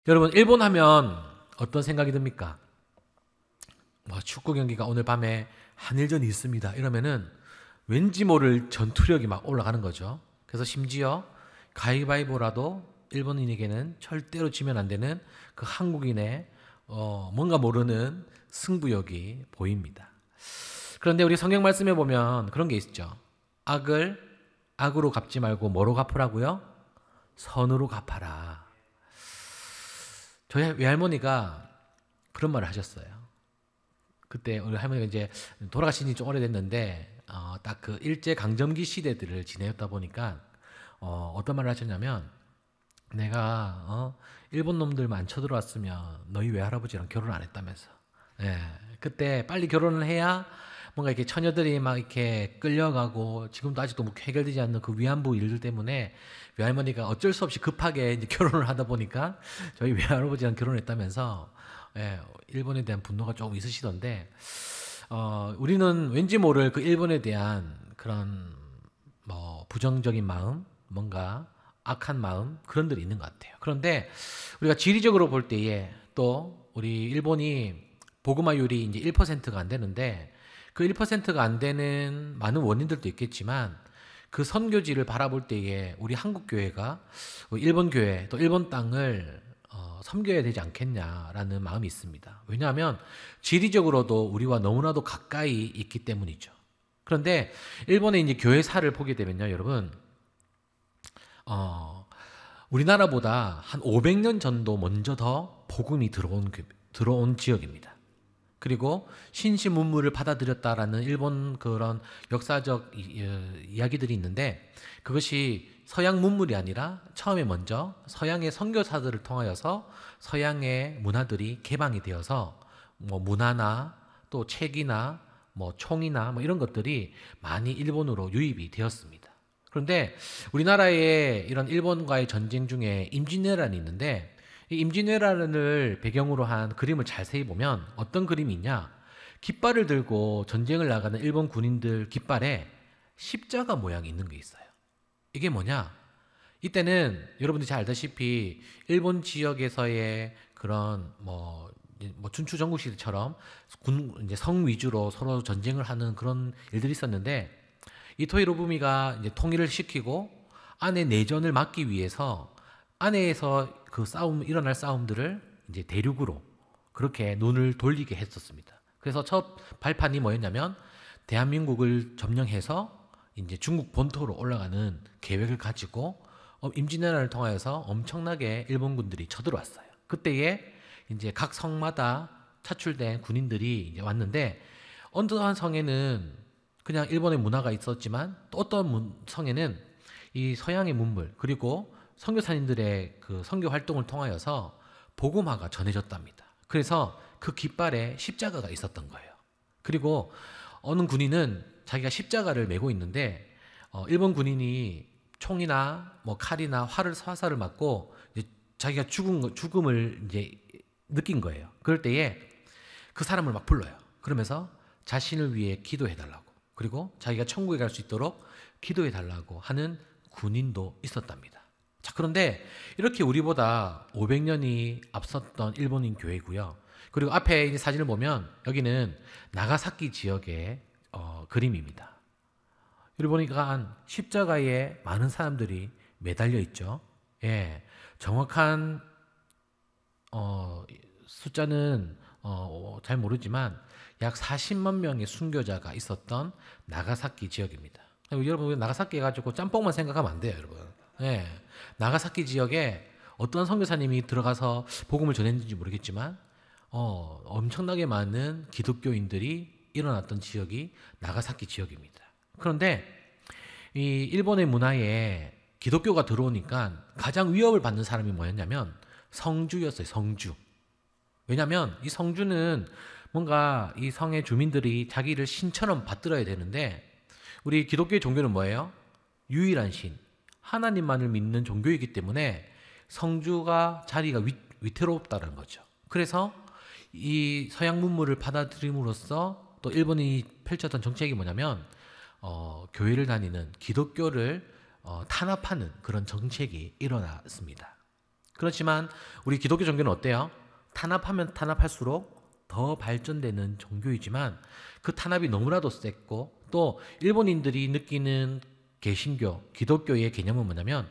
여러분, 일본 하면 어떤 생각이 듭니까? 뭐 축구 경기가 오늘 밤에 한일전이 있습니다. 이러면은 왠지 모를 전투력이 막 올라가는 거죠. 그래서 심지어 가위바위보라도 일본인에게는 절대로 지면 안 되는 그 한국인의 뭔가 모르는 승부욕이 보입니다. 그런데 우리 성경 말씀에 보면 그런 게 있죠. 악을 악으로 갚지 말고 뭐로 갚으라고요? 선으로 갚아라. 저희 외할머니가 그런 말을 하셨어요. 그때 우리 할머니가 이제 돌아가신 지 좀 오래됐는데 딱 그 일제 강점기 시대들을 지내었다 보니까 어떤 말을 하셨냐면 내가 일본 놈들만 쳐들어왔으면 너희 외할아버지랑 결혼 안 했다면서. 예, 그때 빨리 결혼을 해야 뭔가 이렇게 처녀들이 막 이렇게 끌려가고 지금도 아직도 뭐 해결되지 않는 그 위안부 일들 때문에 외할머니가 어쩔 수 없이 급하게 이제 결혼을 하다 보니까 저희 외할아버지랑 결혼했다면서. 예, 일본에 대한 분노가 조금 있으시던데 우리는 왠지 모를 그 일본에 대한 그런 뭐 부정적인 마음, 뭔가 악한 마음 그런 들이 있는 것 같아요. 그런데 우리가 지리적으로 볼 때에 또 우리 일본이 보그마율이 이제 1%가 안 되는데 그 1%가 안 되는 많은 원인들도 있겠지만 그 선교지를 바라볼 때에 우리 한국 교회가 일본 교회 또 일본 땅을 섬겨야 되지 않겠냐라는 마음이 있습니다. 왜냐하면 지리적으로도 우리와 너무나도 가까이 있기 때문이죠. 그런데 일본의 이제 교회사를 보게 되면요, 여러분, 우리나라보다 한 500년 전도 먼저 더 복음이 들어온 지역입니다. 그리고 신시문물을 받아들였다라는 일본 그런 역사적 이야기들이 있는데 그것이 서양 문물이 아니라 처음에 먼저 서양의 선교사들을 통하여서 서양의 문화들이 개방이 되어서 뭐 문화나 또 책이나 뭐 총이나 뭐 이런 것들이 많이 일본으로 유입이 되었습니다. 그런데 우리나라의 이런 일본과의 전쟁 중에 임진왜란이 있는데 이 임진왜란을 배경으로 한 그림을 자세히 보면 어떤 그림이 있냐? 깃발을 들고 전쟁을 나가는 일본 군인들 깃발에 십자가 모양이 있는 게 있어요. 이게 뭐냐? 이때는 여러분들이 잘 알다시피 일본 지역에서의 그런 뭐 춘추 전국시대처럼 이제 성 위주로 서로 전쟁을 하는 그런 일들이 있었는데 이토 히로부미가 이제 통일을 시키고 안에 내전을 막기 위해서 안에서 그 일어날 싸움들을 이제 대륙으로 그렇게 눈을 돌리게 했었습니다. 그래서 첫 발판이 뭐였냐면 대한민국을 점령해서 이제 중국 본토로 올라가는 계획을 가지고 임진왜란을 통하여서 엄청나게 일본군들이 쳐들어왔어요. 그때에 이제 각 성마다 차출된 군인들이 이제 왔는데 어떠한 성에는 그냥 일본의 문화가 있었지만 또 어떤 성에는 이 서양의 문물 그리고 선교사님들의 그 선교 활동을 통하여서 복음화가 전해졌답니다. 그래서 그 깃발에 십자가가 있었던 거예요. 그리고 어느 군인은 자기가 십자가를 메고 있는데 일본 군인이 총이나 뭐 칼이나 화살을 맞고 이제 자기가 죽음을 이제 느낀 거예요. 그럴 때에 그 사람을 막 불러요. 그러면서 자신을 위해 기도해달라고 그리고 자기가 천국에 갈 수 있도록 기도해달라고 하는 군인도 있었답니다. 자, 그런데 이렇게 우리보다 500년이 앞섰던 일본인 교회고요. 그리고 앞에 사진을 보면 여기는 나가사키 지역의 그림입니다. 여기 보니까 한 십자가에 많은 사람들이 매달려 있죠. 예, 정확한 숫자는 잘 모르지만 약 40만 명의 순교자가 있었던 나가사키 지역입니다. 여러분 나가사키 해가지고 짬뽕만 생각하면 안 돼요, 여러분. 예, 나가사키 지역에 어떤 선교사님이 들어가서 복음을 전했는지 모르겠지만 엄청나게 많은 기독교인들이 일어났던 지역이 나가사키 지역입니다. 그런데 이 일본의 문화에 기독교가 들어오니까 가장 위협을 받는 사람이 뭐였냐면 성주였어요. 성주. 왜냐하면 이 성주는 뭔가 이 성의 주민들이 자기를 신처럼 받들어야 되는데 우리 기독교의 종교는 뭐예요? 유일한 신, 하나님만을 믿는 종교이기 때문에 성주가 자리가 위태롭다는 거죠. 그래서 이 서양 문물을 받아들임으로써 또 일본이 펼쳤던 정책이 뭐냐면 교회를 다니는 기독교를 탄압하는 그런 정책이 일어났습니다. 그렇지만 우리 기독교 종교는 어때요? 탄압하면 탄압할수록 더 발전되는 종교이지만 그 탄압이 너무나도 셌고, 또 일본인들이 느끼는 개신교, 기독교의 개념은 뭐냐면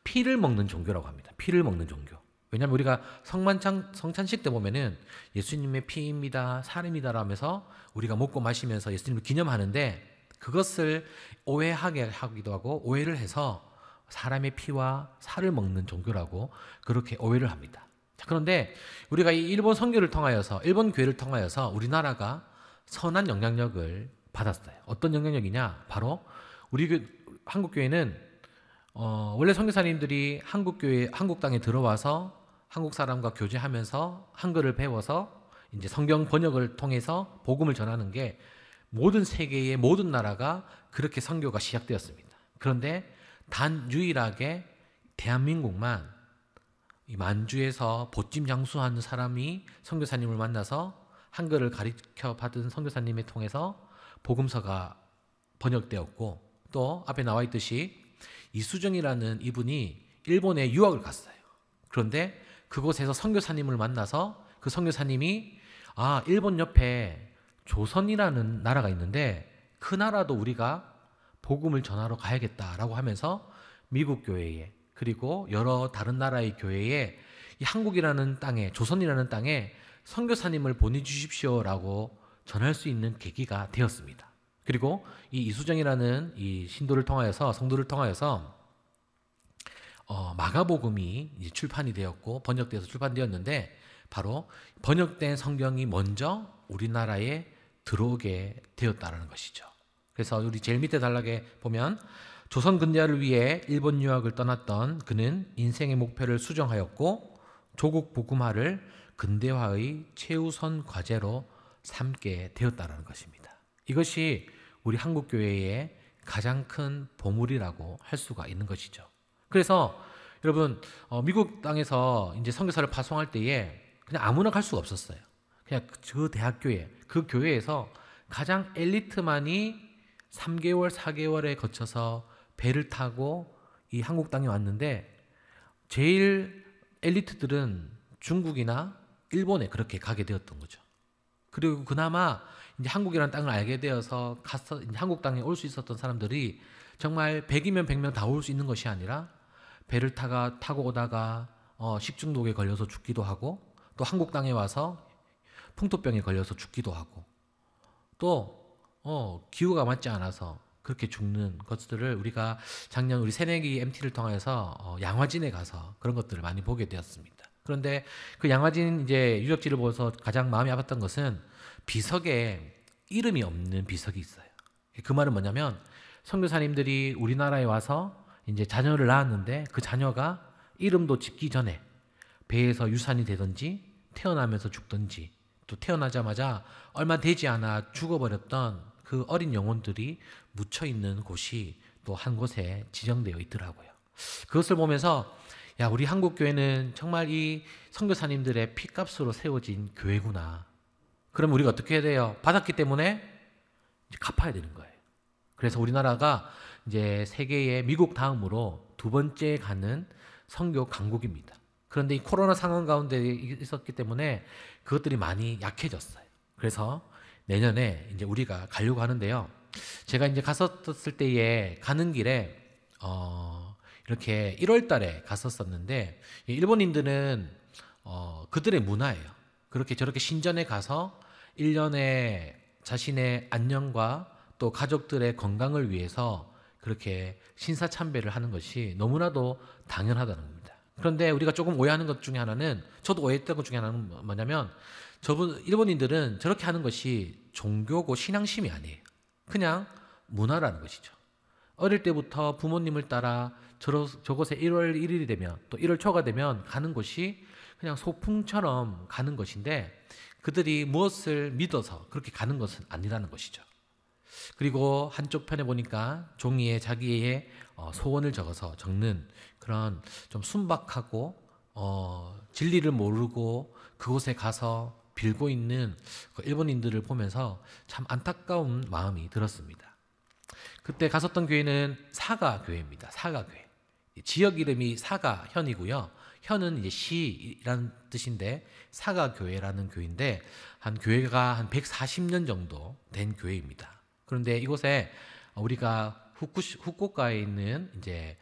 피를 먹는 종교라고 합니다. 피를 먹는 종교. 왜냐하면 우리가 성찬식 때 보면은 예수님의 피입니다, 살입니다 라면서 우리가 먹고 마시면서 예수님을 기념하는데, 그것을 오해하게 하기도 하고 오해를 해서 사람의 피와 살을 먹는 종교라고 그렇게 오해를 합니다. 자, 그런데 우리가 이 일본 선교를 통하여서, 일본 교회를 통하여서 우리나라가 선한 영향력을 받았어요. 어떤 영향력이냐? 바로 우리 한국 교회는 원래 선교사님들이 한국 땅에 들어와서 한국 사람과 교제하면서 한글을 배워서 이제 성경 번역을 통해서 복음을 전하는 게 모든 세계의 모든 나라가 그렇게 선교가 시작되었습니다. 그런데 단 유일하게 대한민국만 이 만주에서 보찜 장수하는 사람이 선교사님을 만나서 한글을 가르쳐 받은 선교사님을 통해서 복음서가 번역되었고, 또 앞에 나와 있듯이 이수정이라는 이분이 일본에 유학을 갔어요. 그런데 그곳에서 선교사님을 만나서 그 선교사님이 일본 옆에 조선이라는 나라가 있는데 그 나라도 우리가 복음을 전하러 가야겠다라고 하면서 미국 교회에, 그리고 여러 다른 나라의 교회에 이 한국이라는 땅에, 조선이라는 땅에 선교사님을 보내주십시오라고 전할 수 있는 계기가 되었습니다. 그리고 이 이수정이라는 이 신도를 통하여서, 성도를 통하여서 마가복음이 이제 출판이 되었고 번역돼서 출판되었는데, 바로 번역된 성경이 먼저 우리나라에 들어오게 되었다는 것이죠. 그래서 우리 제일 밑에 단락에 보면, 조선 근대화를 위해 일본 유학을 떠났던 그는 인생의 목표를 수정하였고 조국 복음화를 근대화의 최우선 과제로 삼게 되었다는 것입니다. 이것이 우리 한국 교회의 가장 큰 보물이라고 할 수가 있는 것이죠. 그래서 여러분, 미국 땅에서 이제 선교사를 파송할 때에 그냥 아무나 갈 수가 없었어요. 그냥 그 대학교에, 그 교회에서 가장 엘리트만이 3개월, 4개월에 거쳐서 배를 타고 이 한국 땅에 왔는데, 제일 엘리트들은 중국이나 일본에 그렇게 가게 되었던 거죠. 그리고 그나마 이제 한국이라는 땅을 알게 되어서 가서 이제 한국 땅에 올 수 있었던 사람들이 정말 100이면 100명 다 올 수 있는 것이 아니라 배를 타고 오다가 식중독에 걸려서 죽기도 하고, 또 한국 땅에 와서 풍토병에 걸려서 죽기도 하고, 또 기후가 맞지 않아서 그렇게 죽는 것들을 우리가 작년 우리 새내기 MT를 통해서 양화진에 가서 그런 것들을 많이 보게 되었습니다. 그런데 그 양화진 이제 유적지를 보면서 가장 마음이 아팠던 것은 비석에 이름이 없는 비석이 있어요. 그 말은 뭐냐면, 선교사님들이 우리나라에 와서 이제 자녀를 낳았는데 그 자녀가 이름도 짓기 전에 배에서 유산이 되든지 태어나면서 죽든지, 또 태어나자마자 얼마 되지 않아 죽어버렸던 그 어린 영혼들이 묻혀 있는 곳이 또 한 곳에 지정되어 있더라고요. 그것을 보면서 야, 우리 한국 교회는 정말 이 선교사님들의 피값으로 세워진 교회구나. 그럼 우리가 어떻게 해야 돼요? 받았기 때문에 이제 갚아야 되는 거예요. 그래서 우리나라가 이제 세계의 미국 다음으로 두 번째 가는 선교 강국입니다. 그런데 이 코로나 상황 가운데 있었기 때문에 그것들이 많이 약해졌어요. 그래서 내년에 이제 우리가 가려고 하는데요. 제가 이제 갔었을 때에 가는 길에 이렇게 1월 달에 갔었었는데, 일본인들은 그들의 문화예요. 그렇게 저렇게 신전에 가서 1년에 자신의 안녕과 또 가족들의 건강을 위해서 그렇게 신사참배를 하는 것이 너무나도 당연하다는 겁니다. 그런데 우리가 조금 오해하는 것 중에 하나는, 저도 오해했던 것 중에 하나는 뭐냐면, 일본인들은 저렇게 하는 것이 종교고 신앙심이 아니에요. 그냥 문화라는 것이죠. 어릴 때부터 부모님을 따라 저곳에 1월 1일이 되면, 또 1월 초가 되면 가는 곳이 그냥 소풍처럼 가는 것인데, 그들이 무엇을 믿어서 그렇게 가는 것은 아니라는 것이죠. 그리고 한쪽 편에 보니까 종이에 자기의 소원을 적어서 적는 그런 좀 순박하고 진리를 모르고 그곳에 가서 빌고 있는 그 일본인들을 보면서 참 안타까운 마음이 들었습니다. 그때 갔었던 교회는 사가교회입니다. 사가교회. 지역 이름이 사가현이고요. 현은 이제 시라는 뜻인데 사가교회라는 교회인데 교회가 한 140년 정도 된 교회입니다. 그런데 이곳에 우리가 후쿠오카에 있는 이제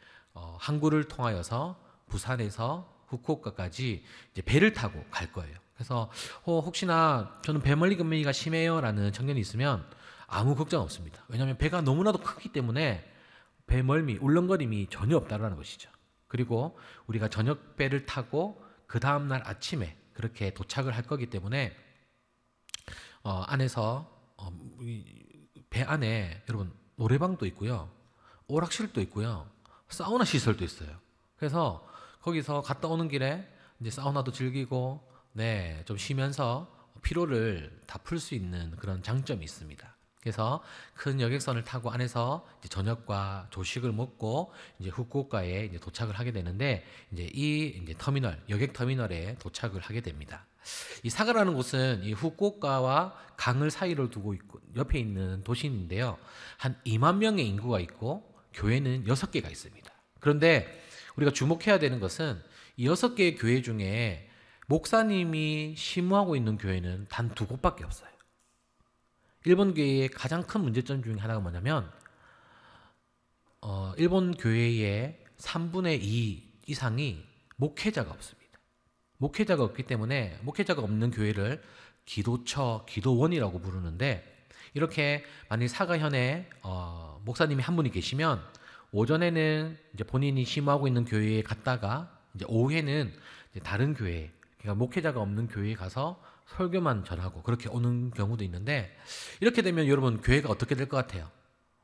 항구를 통하여서 부산에서 후쿠오카까지 이제 배를 타고 갈 거예요. 그래서 혹시나 저는 배멀미가 심해요라는 청년이 있으면 아무 걱정 없습니다. 왜냐하면 배가 너무나도 크기 때문에 배멀미, 울렁거림이 전혀 없다라는 것이죠. 그리고 우리가 저녁 배를 타고 그 다음날 아침에 그렇게 도착을 할 거기 때문에 안에서 배 안에 여러분 노래방도 있고요, 오락실도 있고요, 사우나 시설도 있어요. 그래서 거기서 갔다 오는 길에 이제 사우나도 즐기고 좀 쉬면서 피로를 다 풀 수 있는 그런 장점이 있습니다. 그래서 큰 여객선을 타고 안에서 이제 저녁과 조식을 먹고 이제 후쿠오카에 이제 도착을 하게 되는데 이제 이제 터미널, 여객 터미널에 도착을 하게 됩니다. 이 사가라는 곳은 이 후쿠오카와 강을 사이를 두고 있고 옆에 있는 도시인데요. 한 2만 명의 인구가 있고 교회는 6개가 있습니다. 그런데 우리가 주목해야 되는 것은 이 6개의 교회 중에 목사님이 심무하고 있는 교회는 단 2곳밖에 없어요. 일본 교회의 가장 큰 문제점 중에 하나가 뭐냐면 일본 교회의 3분의 2 이상이 목회자가 없습니다. 목회자가 없기 때문에 목회자가 없는 교회를 기도처, 기도원이라고 부르는데 이렇게 만약 사가현에 목사님이 한 분이 계시면 오전에는 이제 본인이 심무하고 있는 교회에 갔다가 이제 오후에는 이제 다른 교회, 그러니까 목회자가 없는 교회에 가서 설교만 전하고 그렇게 오는 경우도 있는데 이렇게 되면 여러분 교회가 어떻게 될 것 같아요?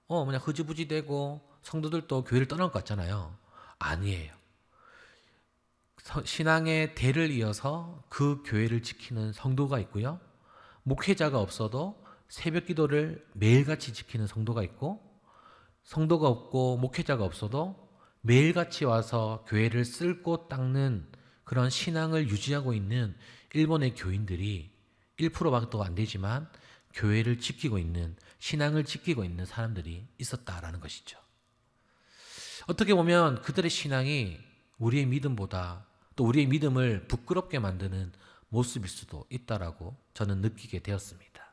그냥 흐지부지 되고 성도들도 교회를 떠날 것 같잖아요. 아니에요. 신앙의 대를 이어서 그 교회를 지키는 성도가 있고요. 목회자가 없어도 새벽 기도를 매일같이 지키는 성도가 있고 성도가 없고 목회자가 없어도 매일같이 와서 교회를 쓸고 닦는 그런 신앙을 유지하고 있는 일본의 교인들이 1%밖에 안 되지만 교회를 지키고 있는, 신앙을 지키고 있는 사람들이 있었다라는 것이죠. 어떻게 보면 그들의 신앙이 우리의 믿음보다 또 우리의 믿음을 부끄럽게 만드는 모습일 수도 있다라고 저는 느끼게 되었습니다.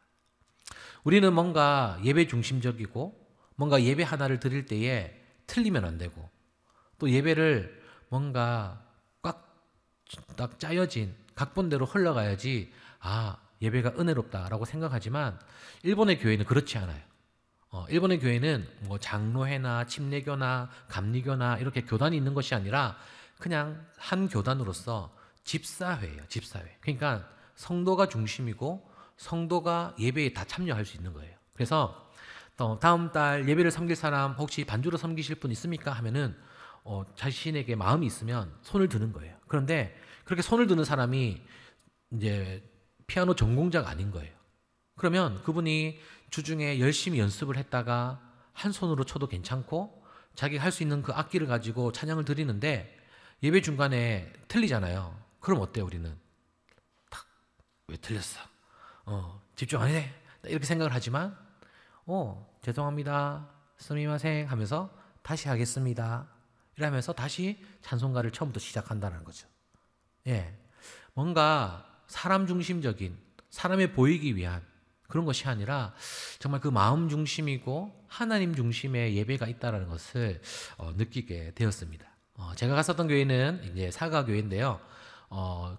우리는 뭔가 예배 중심적이고 뭔가 예배 하나를 드릴 때에 틀리면 안 되고 또 예배를 뭔가 딱 짜여진 각본대로 흘러가야지 예배가 은혜롭다라고 생각하지만 일본의 교회는 그렇지 않아요. 일본의 교회는 뭐 장로회나 침례교나 감리교나 이렇게 교단이 있는 것이 아니라 그냥 한 교단으로서 집사회예요. 집사회. 그러니까 성도가 중심이고 성도가 예배에 다 참여할 수 있는 거예요. 그래서 다음 달 예배를 섬길 사람 혹시 반주로 섬기실 분 있습니까? 하면은 자신에게 마음이 있으면 손을 드는 거예요. 그런데 그렇게 손을 드는 사람이 이제 피아노 전공자가 아닌 거예요. 그러면 그분이 주중에 열심히 연습을 했다가 한 손으로 쳐도 괜찮고 자기가 할 수 있는 그 악기를 가지고 찬양을 드리는데 예배 중간에 틀리잖아요. 그럼 어때요 우리는? 왜 틀렸어? 집중 안 해? 이렇게 생각을 하지만 죄송합니다. 스미마셍 하면서 다시 하겠습니다. 이러면서 다시 찬송가를 처음부터 시작한다는 거죠. 뭔가 사람 중심적인, 사람에 보이기 위한 그런 것이 아니라 정말 그 마음 중심이고 하나님 중심의 예배가 있다는 것을 느끼게 되었습니다. 제가 갔었던 교회는 이제 사가교회인데요.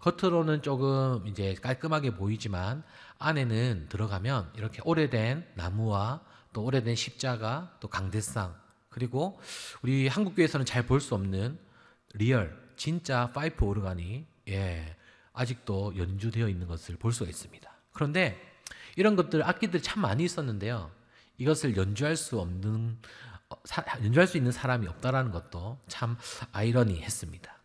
겉으로는 조금 이제 깔끔하게 보이지만 안에는 들어가면 이렇게 오래된 나무와 또 오래된 십자가, 또 강대상, 그리고 우리 한국 교회에서는 잘 볼 수 없는 리얼, 진짜 파이프 오르간이 아직도 연주되어 있는 것을 볼 수가 있습니다. 그런데 이런 것들, 악기들이 참 많이 있었는데요. 이것을 연주할 수 있는 사람이 없다라는 것도 참 아이러니했습니다.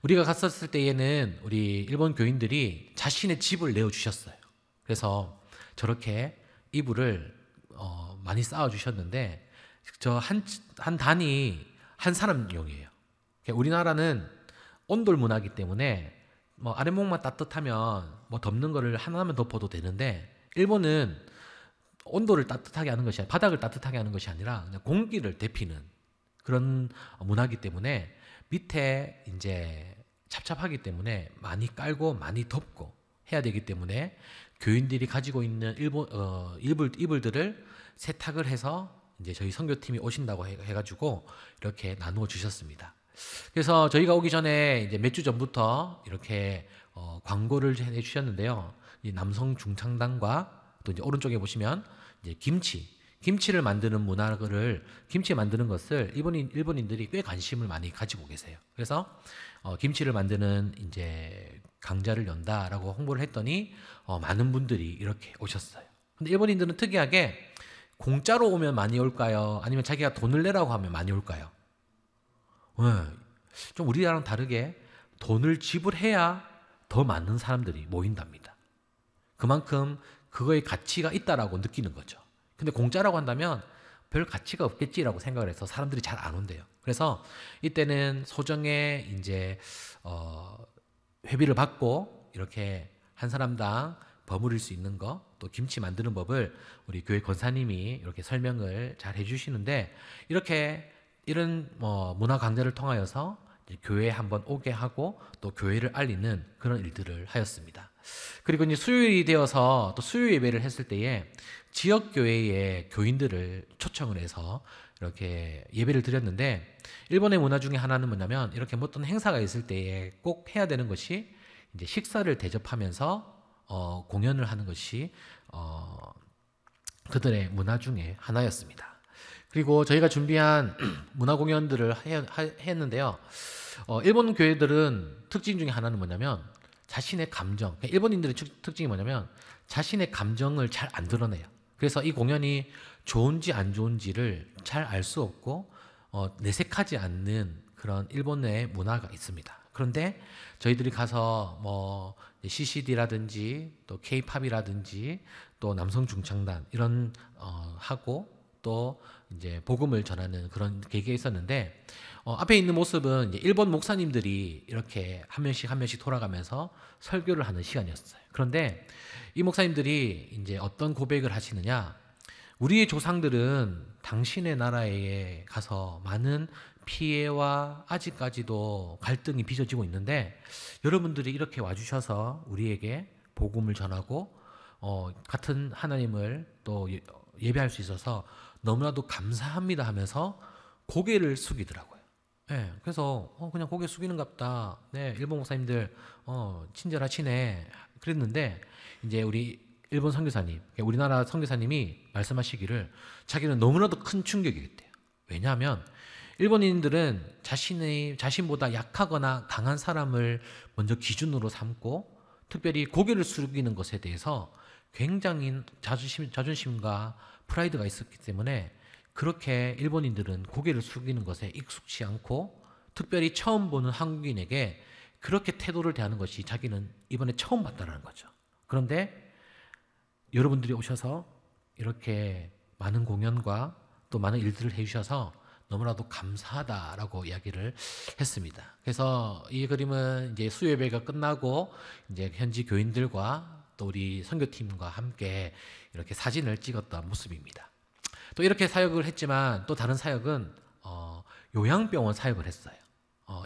우리가 갔었을 때에는 우리 일본 교인들이 자신의 집을 내어주셨어요. 그래서 저렇게 이불을 많이 쌓아주셨는데 저 한 단이 한 사람용이에요. 우리나라는 온돌 문화이기 때문에 뭐 아랫목만 따뜻하면 뭐 덮는 거를 하나만 덮어도 되는데 일본은 온도를 따뜻하게 하는 것이 아니라 바닥을 따뜻하게 하는 것이 아니라 그냥 공기를 데피는 그런 문화이기 때문에 밑에 이제 잡잡하기 때문에 많이 깔고 많이 덮고 해야 되기 때문에 교인들이 가지고 있는 이불들을 세탁을 해서 이제 저희 선교팀이 오신다고 해가지고 이렇게 나누어 주셨습니다. 그래서 저희가 오기 전에 이제 몇 주 전부터 이렇게 광고를 해주셨는데요. 이 남성 중창단과 또 이제 오른쪽에 보시면 이제 김치를 만드는 문화를 김치 만드는 것을 일본인들이 꽤 관심을 많이 가지고 계세요. 그래서 김치를 만드는 이제 강좌를 연다라고 홍보를 했더니 많은 분들이 이렇게 오셨어요. 근데 일본인들은 특이하게 공짜로 오면 많이 올까요? 아니면 자기가 돈을 내라고 하면 많이 올까요? 좀 우리랑 다르게 돈을 지불해야 더 많은 사람들이 모인답니다. 그만큼 그거의 가치가 있다라고 느끼는 거죠. 근데 공짜라고 한다면 별 가치가 없겠지라고 생각을 해서 사람들이 잘 안 온대요. 그래서 이때는 소정의 이제 회비를 받고 이렇게 한 사람당 버무릴 수 있는 거, 또 김치 만드는 법을 우리 교회 권사님이 이렇게 설명을 잘 해주시는데 이런 문화 강좌를 통하여서 교회에 한번 오게 하고 또 교회를 알리는 그런 일들을 하였습니다. 그리고 이제 수요일이 되어서 또 수요 예배를 했을 때에 지역 교회의 교인들을 초청을 해서 이렇게 예배를 드렸는데 일본의 문화 중에 하나는 뭐냐면 이렇게 어떤 행사가 있을 때에 꼭 해야 되는 것이 이제 식사를 대접하면서 공연을 하는 것이 그들의 문화 중에 하나였습니다. 그리고 저희가 준비한 문화 공연들을 했는데요. 일본 교회들은 특징 중에 하나는 뭐냐면 자신의 감정, 일본인들의 특징이 뭐냐면 자신의 감정을 잘 안 드러내요. 그래서 이 공연이 좋은지 안 좋은지를 잘 알 수 없고 내색하지 않는 그런 일본의 문화가 있습니다. 그런데 저희들이 가서 뭐 CCD라든지 또 K-팝이라든지 또 남성 중창단 이런 하고 또 이제 복음을 전하는 그런 계기가 있었는데 앞에 있는 모습은 이제 일본 목사님들이 이렇게 한 명씩 돌아가면서 설교를 하는 시간이었어요. 그런데 이 목사님들이 이제 어떤 고백을 하시느냐? 우리의 조상들은 당신의 나라에 가서 많은 피해와 아직까지도 갈등이 빚어지고 있는데 여러분들이 이렇게 와주셔서 우리에게 복음을 전하고 같은 하나님을 또 예배할 수 있어서 너무나도 감사합니다 하면서 고개를 숙이더라고요. 네, 그래서 그냥 고개 숙이는갑다. 네, 일본 목사님들 친절하시네. 그랬는데 이제 우리 일본 선교사님, 우리나라 선교사님이 말씀하시기를 자기는 너무나도 큰 충격이겠대요. 왜냐하면 일본인들은 자신보다 약하거나 강한 사람을 먼저 기준으로 삼고 특별히 고개를 숙이는 것에 대해서 굉장히 자존심과 프라이드가 있었기 때문에 그렇게 일본인들은 고개를 숙이는 것에 익숙치 않고 특별히 처음 보는 한국인에게 그렇게 태도를 대하는 것이 자기는 이번에 처음 봤다는 거죠. 그런데 여러분들이 오셔서 이렇게 많은 공연과 또 많은 일들을 해주셔서 너무나도 감사하다라고 이야기를 했습니다. 그래서 이 그림은 이제 수요 예배가 끝나고 이제 현지 교인들과 또 우리 선교팀과 함께 이렇게 사진을 찍었던 모습입니다. 또 이렇게 사역을 했지만 또 다른 사역은 요양병원 사역을 했어요.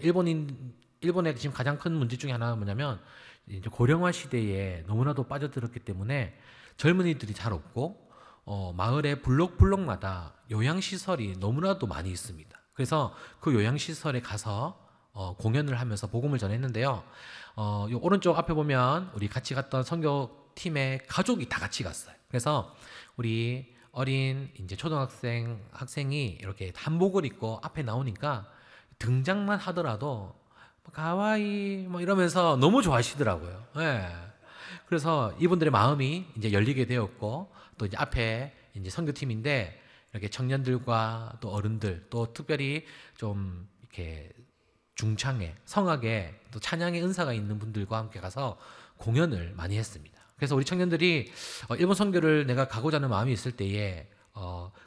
일본의 지금 가장 큰 문제 중에 하나가 뭐냐면 이제 고령화 시대에 너무나도 빠져들었기 때문에 젊은이들이 잘 없고 마을의 블록마다 요양시설이 너무나도 많이 있습니다. 그래서 그 요양시설에 가서 공연을 하면서 복음을 전했는데요. 요 오른쪽 앞에 보면 우리 같이 갔던 선교팀의 가족이 다 같이 갔어요. 그래서 우리 어린 이제 학생이 이렇게 한복을 입고 앞에 나오니까 등장만 하더라도 가와이 뭐 이러면서 너무 좋아하시더라고요. 네. 그래서 이분들의 마음이 이제 열리게 되었고 또 이제 앞에 이제 선교팀인데 이렇게 청년들과 또 어른들 또 특별히 좀 이렇게 중창에 성악에 또 찬양의 은사가 있는 분들과 함께 가서 공연을 많이 했습니다. 그래서 우리 청년들이 일본 선교를 내가 가고자 하는 마음이 있을 때에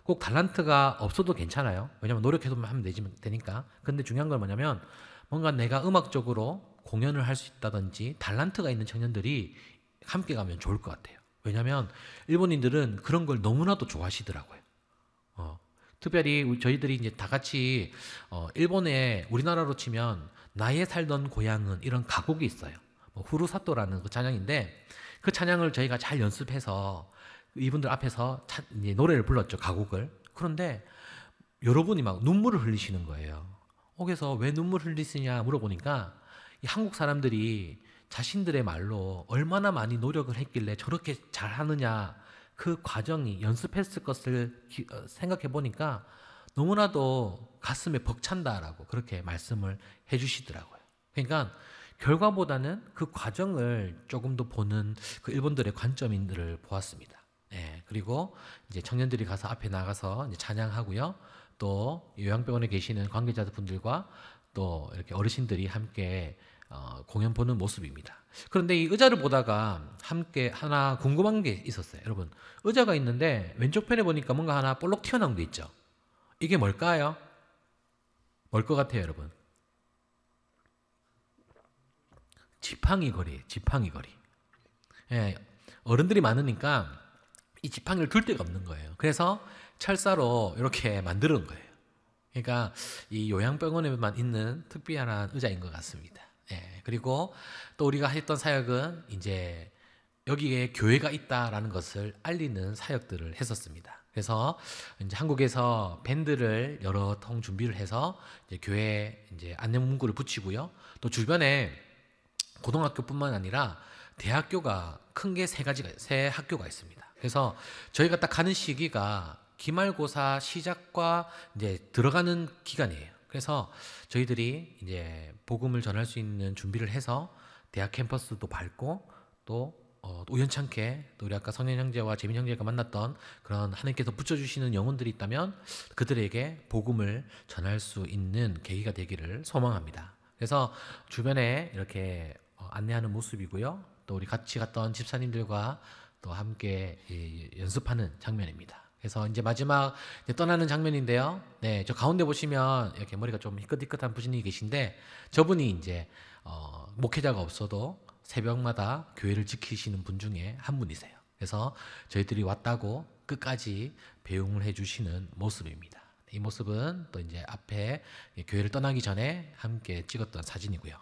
꼭 달란트가 없어도 괜찮아요. 왜냐면 노력해서 하면 되니까. 근데 중요한 건 뭐냐면 뭔가 내가 음악적으로 공연을 할 수 있다든지 달란트가 있는 청년들이 함께 가면 좋을 것 같아요. 왜냐하면 일본인들은 그런 걸 너무나도 좋아하시더라고요. 특별히 저희들이 이제 다 같이 일본에 우리나라로 치면 나의 살던 고향은 이런 가곡이 있어요. 후루사토라는 그 찬양인데 그 찬양을 저희가 잘 연습해서 이분들 앞에서 이제 노래를 불렀죠. 가곡을. 그런데 여러분이 막 눈물을 흘리시는 거예요. 그래서 왜 눈물 흘리시냐 물어보니까 이 한국 사람들이 자신들의 말로 얼마나 많이 노력을 했길래 저렇게 잘하느냐 그 과정이 연습했을 것을 생각해 보니까 너무나도 가슴에 벅찬다라고 그렇게 말씀을 해주시더라고요. 그러니까 결과보다는 그 과정을 조금 더 보는 그 일본들의 관점인들을 보았습니다. 네, 그리고 이제 청년들이 가서 앞에 나가서 이제 찬양하고요. 또 요양병원에 계시는 관계자분들과 또 이렇게 어르신들이 함께 공연 보는 모습입니다. 그런데 이 의자를 보다가 함께 하나 궁금한 게 있었어요. 여러분, 의자가 있는데 왼쪽 편에 보니까 뭔가 하나 볼록 튀어나온 게 있죠. 이게 뭘까요? 뭘 것 같아요, 여러분? 지팡이 거리, 지팡이 거리. 예, 어른들이 많으니까 이 지팡이를 둘 데가 없는 거예요. 그래서 철사로 이렇게 만드는 거예요. 그러니까 이 요양병원에만 있는 특별한 의자인 것 같습니다. 예, 그리고 또 우리가 했던 사역은 이제 여기에 교회가 있다라는 것을 알리는 사역들을 했었습니다. 그래서 이제 한국에서 밴드를 여러 통 준비를 해서 이제 교회 이제 안내 문구를 붙이고요. 또 주변에 고등학교뿐만 아니라 대학교가 큰 게 세 학교가 있습니다. 그래서 저희가 딱 가는 시기가 기말고사 시작과 이제 들어가는 기간이에요. 그래서 저희들이 이제 복음을 전할 수 있는 준비를 해서 대학 캠퍼스도 밟고 또 우연찮게 또 우리 아까 성현 형제와 재민 형제가 만났던 그런 하나님께서 붙여주시는 영혼들이 있다면 그들에게 복음을 전할 수 있는 계기가 되기를 소망합니다. 그래서 주변에 이렇게 안내하는 모습이고요. 또 우리 같이 갔던 집사님들과 또 함께 연습하는 장면입니다. 그래서 이제 마지막 이제 떠나는 장면인데요. 네, 저 가운데 보시면 이렇게 머리가 좀 희끗희끗한 분이 계신데 저분이 이제 목회자가 없어도 새벽마다 교회를 지키시는 분 중에 한 분이세요. 그래서 저희들이 왔다고 끝까지 배웅을 해주시는 모습입니다. 이 모습은 또 이제 앞에 교회를 떠나기 전에 함께 찍었던 사진이고요.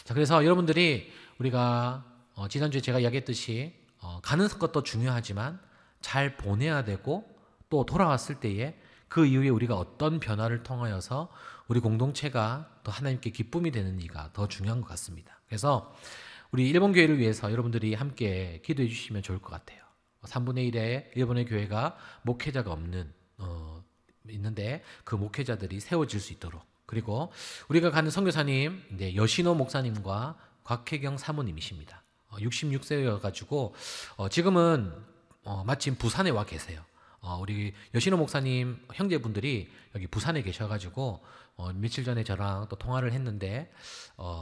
자, 그래서 여러분들이 우리가 지난주에 제가 이야기했듯이 가는 것도 중요하지만 잘 보내야 되고 또 돌아왔을 때에 그 이후에 우리가 어떤 변화를 통하여서 우리 공동체가 더 하나님께 기쁨이 되는 이가 더 중요한 것 같습니다. 그래서 우리 일본 교회를 위해서 여러분들이 함께 기도해 주시면 좋을 것 같아요. 3분의 1의 일본의 교회가 목회자가 없는 있는데 그 목회자들이 세워질 수 있도록 그리고 우리가 가는 선교사님 이제 여신호 목사님과 곽혜경 사모님이십니다. 66세여가지고 지금은 마침 부산에 와 계세요. 우리 여신호 목사님 형제분들이 여기 부산에 계셔가지고 며칠 전에 저랑 또 통화를 했는데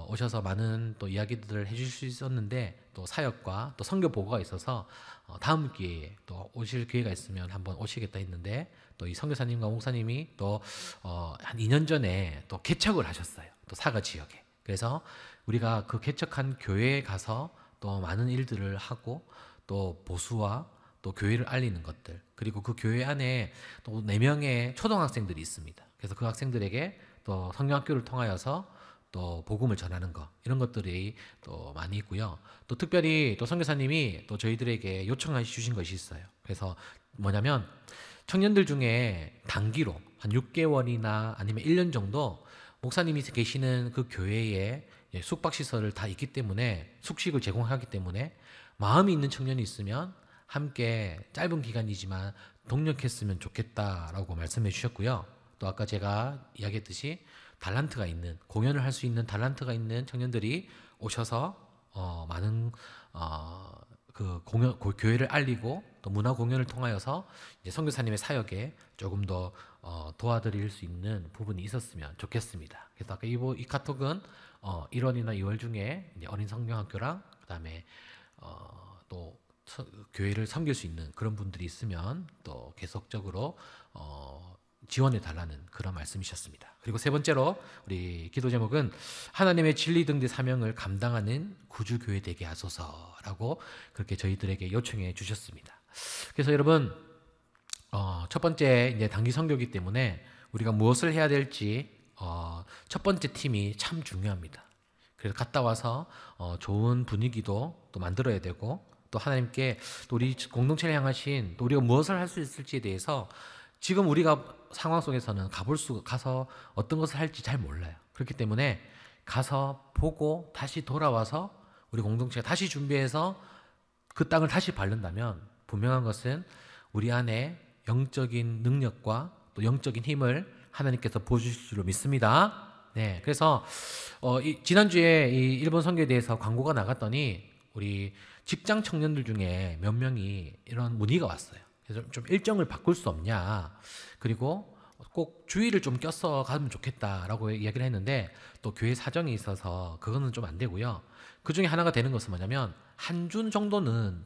오셔서 많은 또 이야기들을 해주실 수 있었는데 또 사역과 또 선교 보고가 있어서 다음 기회에 또 오실 기회가 있으면 한번 오시겠다 했는데 또 이 선교사님과 목사님이 또 한 2년 전에 또 개척을 하셨어요. 또 사가 지역에. 그래서 우리가 그 개척한 교회에 가서 또 많은 일들을 하고 또 보수와 또 교회를 알리는 것들 그리고 그 교회 안에 또 4명의 초등학생들이 있습니다. 그래서 그 학생들에게 또 성경학교를 통하여서 또 복음을 전하는 것 이런 것들이 또 많이 있고요. 또 특별히 또 선교사님이 또 저희들에게 요청해 주신 것이 있어요. 그래서 뭐냐면 청년들 중에 단기로 한 6개월이나 아니면 1년 정도 목사님이 계시는 그 교회에 숙박시설을 다 있기 때문에 숙식을 제공하기 때문에 마음이 있는 청년이 있으면 함께 짧은 기간이지만 동력했으면 좋겠다라고 말씀해 주셨고요. 또 아까 제가 이야기했듯이 달란트가 있는 공연을 할 수 있는 달란트가 있는 청년들이 오셔서 많은 그 교회를 알리고 또 문화 공연을 통하여서 이제 선교사님의 사역에 조금 더 도와드릴 수 있는 부분이 있었으면 좋겠습니다. 그래서 아까 이 카톡은 1월이나 2월 중에 이제 어린 성경학교랑 그다음에 또 교회를 섬길 수 있는 그런 분들이 있으면 또 계속적으로 지원해 달라는 그런 말씀이셨습니다. 그리고 세 번째로 우리 기도 제목은 하나님의 진리 등대 사명을 감당하는 구주교회 되게 하소서라고 그렇게 저희들에게 요청해 주셨습니다. 그래서 여러분 첫 번째 이제 단기 선교이기 때문에 우리가 무엇을 해야 될지 첫 번째 팀이 참 중요합니다. 그래서 갔다 와서 좋은 분위기도 또 만들어야 되고, 또 하나님께 또 우리 공동체를 향하신 또 우리가 무엇을 할 수 있을지에 대해서 지금 우리가 상황 속에서는 가서 어떤 것을 할지 잘 몰라요. 그렇기 때문에 가서 보고 다시 돌아와서 우리 공동체가 다시 준비해서 그 땅을 다시 밟는다면 분명한 것은 우리 안에 영적인 능력과 또 영적인 힘을 하나님께서 보여주실 줄로 믿습니다. 네, 그래서 지난주에 이 일본 선교에 대해서 광고가 나갔더니 우리 직장 청년들 중에 몇 명이 이런 문의가 왔어요. 그래서 좀 일정을 바꿀 수 없냐, 그리고 꼭 주의를 좀 껴서 가면 좋겠다라고 이야기를 했는데, 또 교회 사정이 있어서 그거는 좀 안 되고요. 그 중에 하나가 되는 것은 뭐냐면 한 주 정도는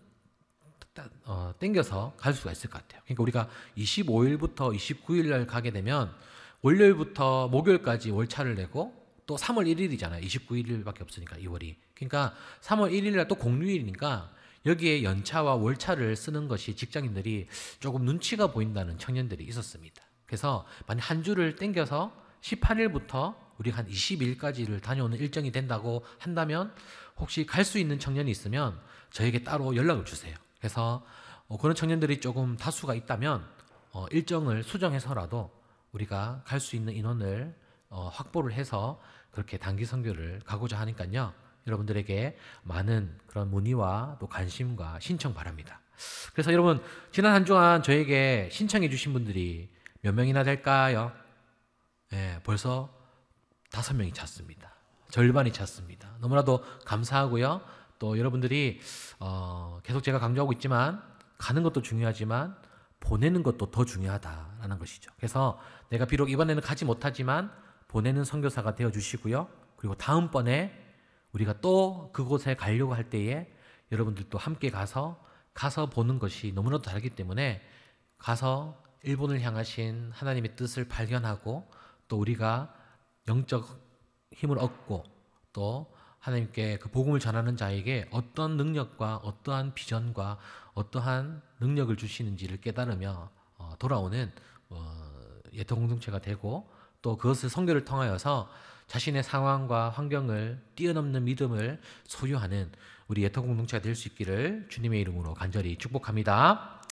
땡겨서 갈 수가 있을 것 같아요. 그러니까 우리가 25일부터 29일 날 가게 되면 월요일부터 목요일까지 월차를 내고, 또 3월 1일이잖아요. 29일밖에 없으니까 2월이. 그러니까 3월 1일 날 또 공휴일이니까 여기에 연차와 월차를 쓰는 것이 직장인들이 조금 눈치가 보인다는 청년들이 있었습니다. 그래서 만약 한 주를 땡겨서 18일부터 우리가 한 20일까지를 다녀오는 일정이 된다고 한다면, 혹시 갈 수 있는 청년이 있으면 저에게 따로 연락을 주세요. 그래서 그런 청년들이 조금 다수가 있다면 일정을 수정해서라도 우리가 갈 수 있는 인원을 확보를 해서 그렇게 단기 선교를 가고자 하니까요. 여러분들에게 많은 그런 문의와 또 관심과 신청 바랍니다. 그래서 여러분, 지난 한 주간 저에게 신청해 주신 분들이 몇 명이나 될까요? 네, 벌써 5명이 찼습니다. 절반이 찼습니다. 너무나도 감사하고요. 또 여러분들이 계속 제가 강조하고 있지만, 가는 것도 중요하지만 보내는 것도 더 중요하다라는 것이죠. 그래서 내가 비록 이번에는 가지 못하지만 보내는 선교사가 되어 주시고요. 그리고 다음번에 우리가 또 그곳에 가려고 할 때에 여러분들도 함께 가서 보는 것이 너무나도 다르기 때문에, 가서 일본을 향하신 하나님의 뜻을 발견하고, 또 우리가 영적 힘을 얻고, 또 하나님께 그 복음을 전하는 자에게 어떤 능력과 어떠한 비전과 어떠한 능력을 주시는지를 깨달으며 돌아오는 예터 공동체가 되고, 또 그것을 선교를 통하여서 자신의 상황과 환경을 뛰어넘는 믿음을 소유하는 우리 예터 공동체가 될 수 있기를 주님의 이름으로 간절히 축복합니다.